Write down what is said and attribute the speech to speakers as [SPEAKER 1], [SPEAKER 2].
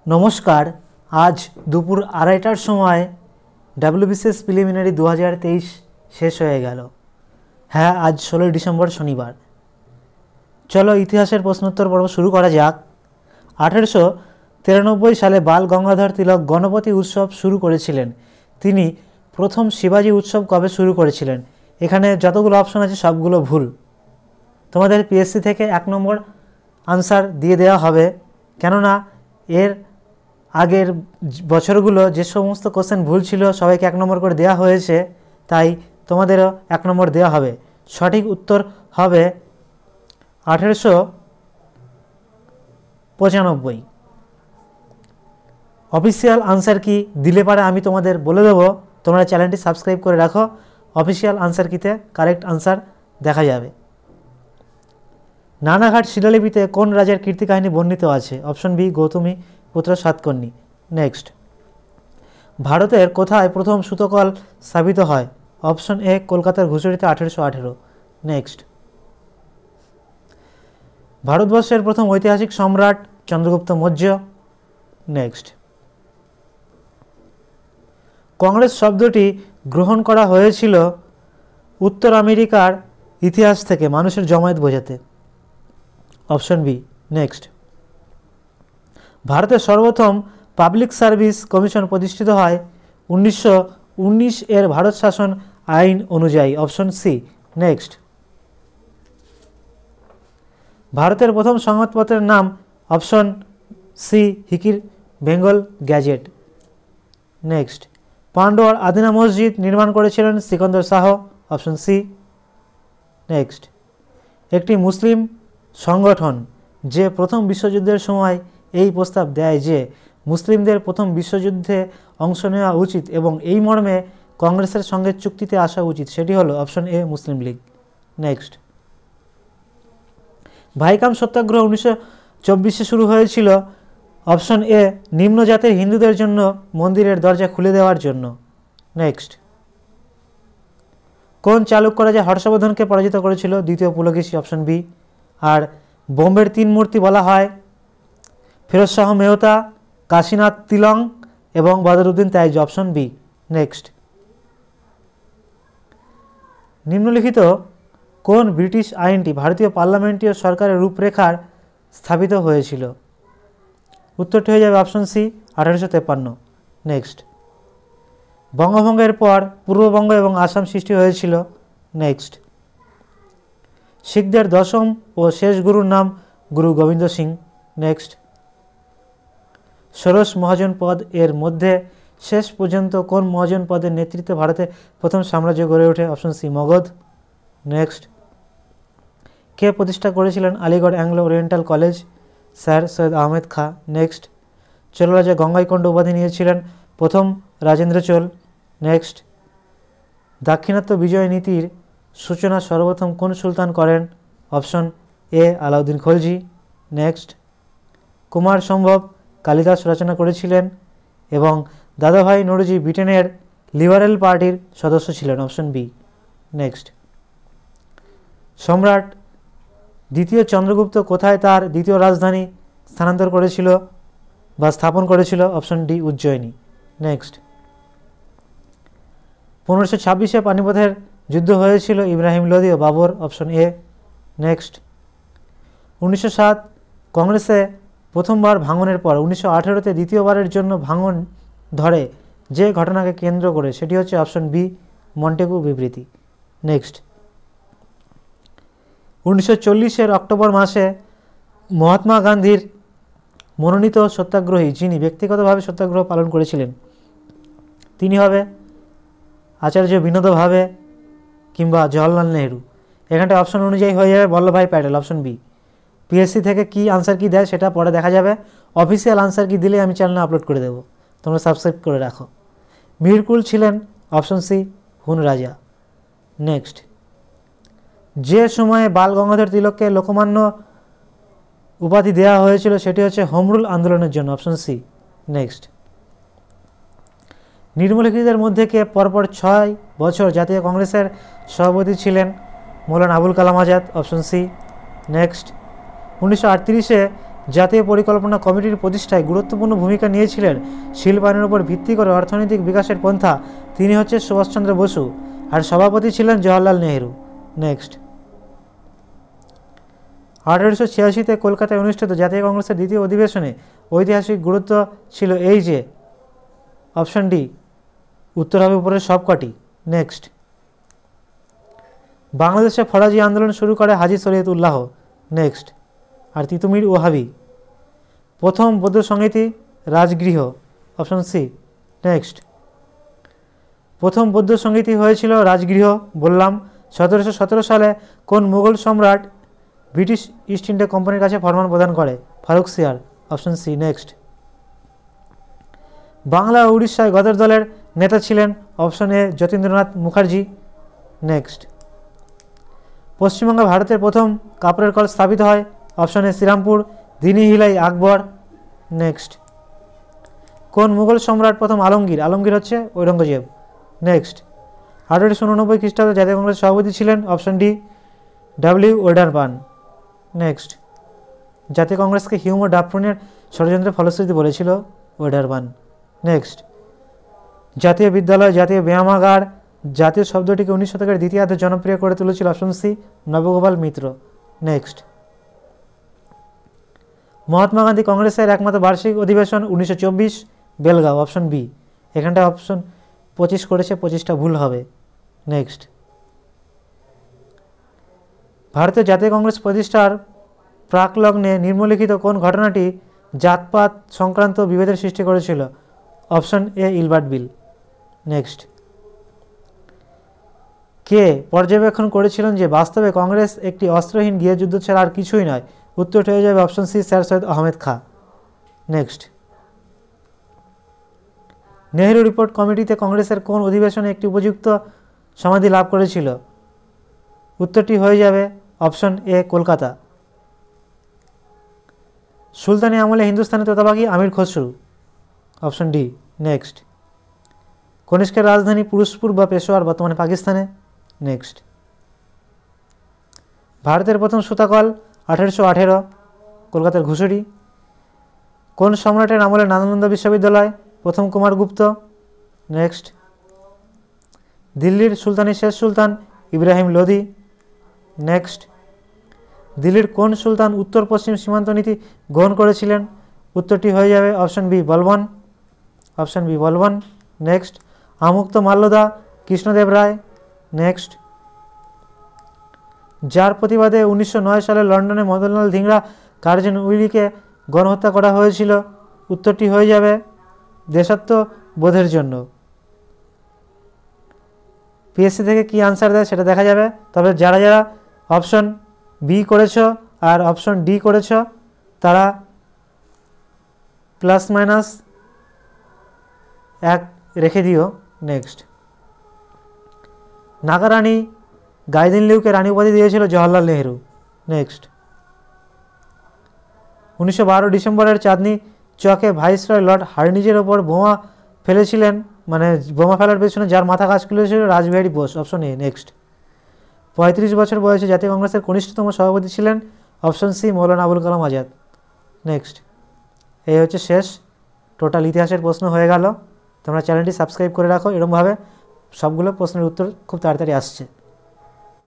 [SPEAKER 1] নমস্কার। আজ দুপুর 2:30টার সময় ডাব্লিউবিসিএস প্রিলিমিনারি 2023 শেষ হয়ে গেল। হ্যাঁ, আজ 16 ডিসেম্বর শনিবার। চলো ইতিহাসের প্রশ্নোত্তর পর্ব শুরু করা যাক। 1893 সালে বাল গঙ্গাধর তিলক গণপতি উৎসব শুরু করেছিলেন। তিনি প্রথম শিবাজি উৎসব কবে শুরু করেছিলেন? এখানে যতগুলো অপশন আছে সবগুলো ভুল। তোমাদের পিএসসি থেকে 1 নম্বর আনসার দিয়ে দেওয়া হবে, কেননা এর আগের বছরগুলো যে সমস্ত কোশ্চেন ভুল ছিল সবাইকে 1 নম্বর করে দেওয়া হয়েছে, তাই তোমাদেরও 1 নম্বর দেওয়া হবে। সঠিক উত্তর হবে 1895। অফিসিয়াল আনসার কি দিলে পারে আমি তোমাদের বলে দেবো, তোমরা চ্যানেলটি সাবস্ক্রাইব করে রাখো। অফিসিয়াল আনসার কিতে কারেক্ট আনসার দেখা যাবে। নানাঘাট শিলালিপিতে কোন রাজার কীর্তি কাহিনী বর্ণিত আছে? অপশন বি, গৌতমী পুত্র সাতকর্ণী। নেক্সট, ভারতের কোথায় প্রথম সুতোকল স্থাপিত হয়? অপশন এ, কলকাতার ঘুষুরিতে 1818। নেক্সট, ভারতবর্ষের প্রথম ঐতিহাসিক সম্রাট চন্দ্রগুপ্ত মৌর্য। নেক্সট, কংগ্রেস শব্দটি গ্রহণ করা হয়েছিল উত্তর আমেরিকার ইতিহাস থেকে মানুষের জমায়েত বোঝাতে। Option B. নেক্সট, ভারতের সর্বপ্রথম পাবলিক সার্ভিস কমিশন প্রতিষ্ঠিত হয় 1919 এর ভারত শাসন আইন অনুযায়ী। Option C. নেক্সট, ভারতের প্রথম সংবাদপত্রের নাম? অপশন সি, হিকির বেঙ্গল গ্যাজেট। নেক্সট, পান্ডুয়ার আদিনা মসজিদ নির্মাণ করেছিলেন Sikandar Shah. Option C. Next, একটি মুসলিম সংগঠন যে প্রথম বিশ্বযুদ্ধের সময় এই প্রস্তাব দেয় যে মুসলিমদের প্রথম বিশ্বযুদ্ধে অংশ নেওয়া উচিত এবং এই মর্মে কংগ্রেসের সঙ্গে চুক্তিতে আসা উচিত, সেটি হলো option A, Muslim League. Next, Vaikom Satyagraha 1924 শুরু হয়েছিল। অপশন এ, নিম্ন জাতের হিন্দুদের জন্য মন্দিরের দরজা খুলে দেওয়ার জন্য। নেক্সট, কোন চালুক্য রাজা হর্ষবর্ধনকে পরাজিত করেছিল? দ্বিতীয় পুলকেশী। Option B. আর বোম্বের 3 মূর্তি বলা হয় ফিরোজ শাহ মেহতা, কাশীনাথ তিলং এবং বদরুদ্দিন তাইজ। Option B. নেক্সট, নিম্নলিখিত কোন ব্রিটিশ আইনটি ভারতীয় পার্লামেন্টীয় সরকারের রূপরেখার স্থাপিত হয়েছিল? উত্তরটি হয়ে যাবে অপশন সি, 1853। নেক্সট, বঙ্গভঙ্গের পর পূর্ববঙ্গ এবং আসাম সৃষ্টি হয়েছিল। নেক্সট, শিখদের দশম ও শেষ গুরুর নাম গুরু গোবিন্দ সিং। নেক্সট, ষোড়শ মহাজন পদ এর মধ্যে শেষ পর্যন্ত কোন মহাজন পদের নেতৃত্বে ভারতে প্রথম সাম্রাজ্য গড়ে ওঠে? Option C, Magadha. নেক্সট, কে প্রতিষ্ঠা করেছিলেন Aligarh Anglo Oriental college? Sir Syed Ahmed Khan. Next, Chola রাজা গঙ্গাইকোণ্ড উপাধি নিয়েছিলেন প্রথম রাজেন্দ্র চোল। নেক্সট, দাক্ষিণাত্য বিজয় নীতির সূচনা সর্বপ্রথম কোন সুলতান করেন? Option A, Alauddin Khalji. Next, Kumar সম্ভব কালিদাস রচনা করেছিলেন এবং দাদাভাই নওরোজি ব্রিটেনের লিবারেল পার্টির সদস্য ছিলেন। Option B. নেক্সট, সম্রাট দ্বিতীয় চন্দ্রগুপ্ত কোথায় তার দ্বিতীয় রাজধানী স্থানান্তর করেছিল বা স্থাপন করেছিল? Option D, Ujjayini. নেক্সট, 1526 পানিপথের যুদ্ধ হয়েছিল ইব্রাহিম লোদি ও বাবর। Option A. নেক্সট, 1907 কংগ্রেসে প্রথমবার ভাঙনের পর 1918-তে দ্বিতীয়বারের জন্য ভাঙন ধরে যে ঘটনাকে কেন্দ্র করে, সেটি হচ্ছে অপশন বি, মন্টেগু বিবৃতি। নেক্সট, 1940-এর অক্টোবর মাসে মহাত্মা গান্ধীর মনোনীত সত্যাগ্রহী যিনি ব্যক্তিগতভাবে সত্যাগ্রহ পালন করেছিলেন তিনি হবে আচার্য বিনোদ ভাবে কিংবা জওহরলাল নেহরু। এখানটা অপশন অনুযায়ী হয়ে যাবে Vallabhbhai Patel. Option B. PSC থেকে কি আনসার কি দেয় সেটা পরে দেখা যাবে। অফিসিয়াল আনসার কি দিলে আমি চ্যানেলে আপলোড করে দেবো, তোমরা সাবস্ক্রাইব করে রাখো। মিরকুল ছিলেন? অপশন সি, হুন রাজা। নেক্সট, যে সময়ে বাল গঙ্গাধর তিলককে লোকমান্য উপাধি দেওয়া হয়েছিল সেটি হচ্ছে হোম রুল আন্দোলনের জন্য। Option C. নেক্সট, নিম্নলিখিতদের মধ্যে কে পরপর 6 বছর জাতীয় কংগ্রেসের সভাপতি ছিলেন? Maulana Abul Kalam Azad. Option C. Next, 1938-এ জাতীয় পরিকল্পনা কমিটির প্রতিষ্ঠায় গুরুত্বপূর্ণ ভূমিকা নিয়েছিলেন শিল্পায়নের উপর ভিত্তি করে অর্থনৈতিক বিকাশের পন্থা, তিনি হচ্ছে সুভাষচন্দ্র বসু, আর সভাপতি ছিলেন জওহরলাল নেহেরু। নেক্সট, 1886-তে কলকাতায় অনুষ্ঠিত জাতীয় কংগ্রেসের দ্বিতীয় অধিবেশনে ঐতিহাসিক গুরুত্ব ছিল এই যে, অপশন ডি উত্তর হবে উপরের সবকটি। নেক্সট, বাংলাদেশে ফরাজি আন্দোলন শুরু করে হাজী শরীয়ত উল্লাহ। নেক্সট, আর তিতুমির ওহাবি। প্রথম বৌদ্ধ সমিতি রাজগৃহ, অপশন সি। নেক্সট, প্রথম বৌদ্ধ সমিতি হয়েছিল রাজগৃহ, বললাম। 1717 সালে কোন মুঘল সম্রাট ব্রিটিশ ইস্ট ইন্ডিয়া কোম্পানির কাছে ফরমান প্রদান করে? ফারুক সিয়ার, অপশন সি। নেক্সট, বাংলা ও উড়িষ্যায় গদর দলের নেতা ছিলেন? Option A Jatindranath Mukherjee. Next, পশ্চিমবঙ্গে ভারতের প্রথম কাপড়ের কল স্থাপিত হয়? অপশন এ শ্রীরামপুর, দিনী হিলাই, আকবর। নেক্সট, কোন মুঘল সম্রাট প্রথম আলমগীর? আলমগীর হচ্ছে ঔরঙ্গজেব। নেক্সট, 1889 খ্রিস্টাব্দে জাতীয় কংগ্রেসের সভাপতি ছিলেন? Option D W Wedderburn. Next, জাতীয় কংগ্রেসকে হিউম ও ডাফরিনের ষড়যন্ত্রের ফলশ্রুতি বলেছিল? ওয়েডারবার্ন। নেক্সট, জাতীয় বিদ্যালয়, জাতীয় ব্যায়ামাগার, জাতীয় শব্দটিকে 19 শতকের দ্বিতীয়ার্ধে জনপ্রিয় করে তুলেছিল? Option C Nabagopal Mitra. Next, Mahatma Gandhi কংগ্রেসের একমাত্র বার্ষিক অধিবেশন 1924, বেলগাঁও। Option B. এখানটা অপশন 25 করেছে, 25টা ভুল হবে। নেক্সট, ভারতীয় জাতীয় কংগ্রেস প্রতিষ্ঠার প্রাকলগ্নে নিম্নলিখিত কোন ঘটনাটি জাতপাত সংক্রান্ত বিভেদের সৃষ্টি করেছিল? Option A Ilbert bill. Next, কে পর্যবেক্ষণ করেছিলেন যে বাস্তবে কংগ্রেস একটি অস্ত্রহীন গৃহযুদ্ধ ছাড়া আর কিছুই নয়? উত্তরটি হয়ে যাবে option C sir Syed Ahmed Khan. Next, Nehru report কমিটিতে কংগ্রেসের কোন অধিবেশনে একটি উপযুক্ত সমাধি লাভ করেছিল? উত্তরটি হয়ে যাবে অপশন এ কলকাতা। সুলতানি আমলে হিন্দুস্তানের তোতাপাখি Amir Khusrau. Option D. Next, কনিষ্কের রাজধানী পুরুষপুর বা পেশোয়ার বর্তমানে পাকিস্তানে। নেক্সট, ভারতের প্রথম সুতাকল 1818, কলকাতার ঘুষুরি। কোন সম্রাটের আমলে নালন্দা বিশ্ববিদ্যালয়? প্রথম কুমারগুপ্ত। নেক্সট, দিল্লির সুলতানের শেষ সুলতান ইব্রাহিম লোধি। নেক্সট, দিল্লির কোন সুলতান উত্তর পশ্চিম সীমান্ত নীতি গ্রহণ করেছিলেন? উত্তরটি হয়ে যাবে option B Balban. Option B Balban. Next, Amukta Malyada Krishnadeva রায়। নেক্সট, যার প্রতিবাদে 1909 সালে লন্ডনে মদনলাল ধিংরা কার্জন উইলিকে গণহত্যা করা হয়েছিল? উত্তরটি হয়ে যাবে দেশাত্মবোধের জন্য। পিএসসি থেকে কি আনসার দেয় সেটা দেখা যাবে। তবে যারা যারা অপশন বি করেছ আর অপশন ডি করেছ তারা +- 1 রেখে দিও। নেক্সট, নাগারানী গাইদিনলিউকে রানী উপাধি দিয়েছিল জওহরলাল নেহেরু। নেক্সট, 1912 ডিসেম্বরের চাঁদনি চকে ভাইসরয় লর্ড হার্ডিঞ্জের ওপর বোমা ফেলেছিলেন, মানে বোমা ফেলার পেছনে যার মাথা কাজ করেছিল? Rashbehari Bose. Option A. Next, 35 বছর বয়সে জাতীয় কংগ্রেসের কনিষ্ঠতম সভাপতি ছিলেন? অপশন সি মৌলানা আবুল কালাম আজাদ। নেক্সট, এই হচ্ছে শেষ টোটাল ইতিহাসের প্রশ্ন হয়ে গেল। তোমরা চ্যানেলটি সাবস্ক্রাইব করে রাখো, এরকমভাবে সবগুলো প্রশ্নের উত্তর খুব তাড়াতাড়ি আসছে।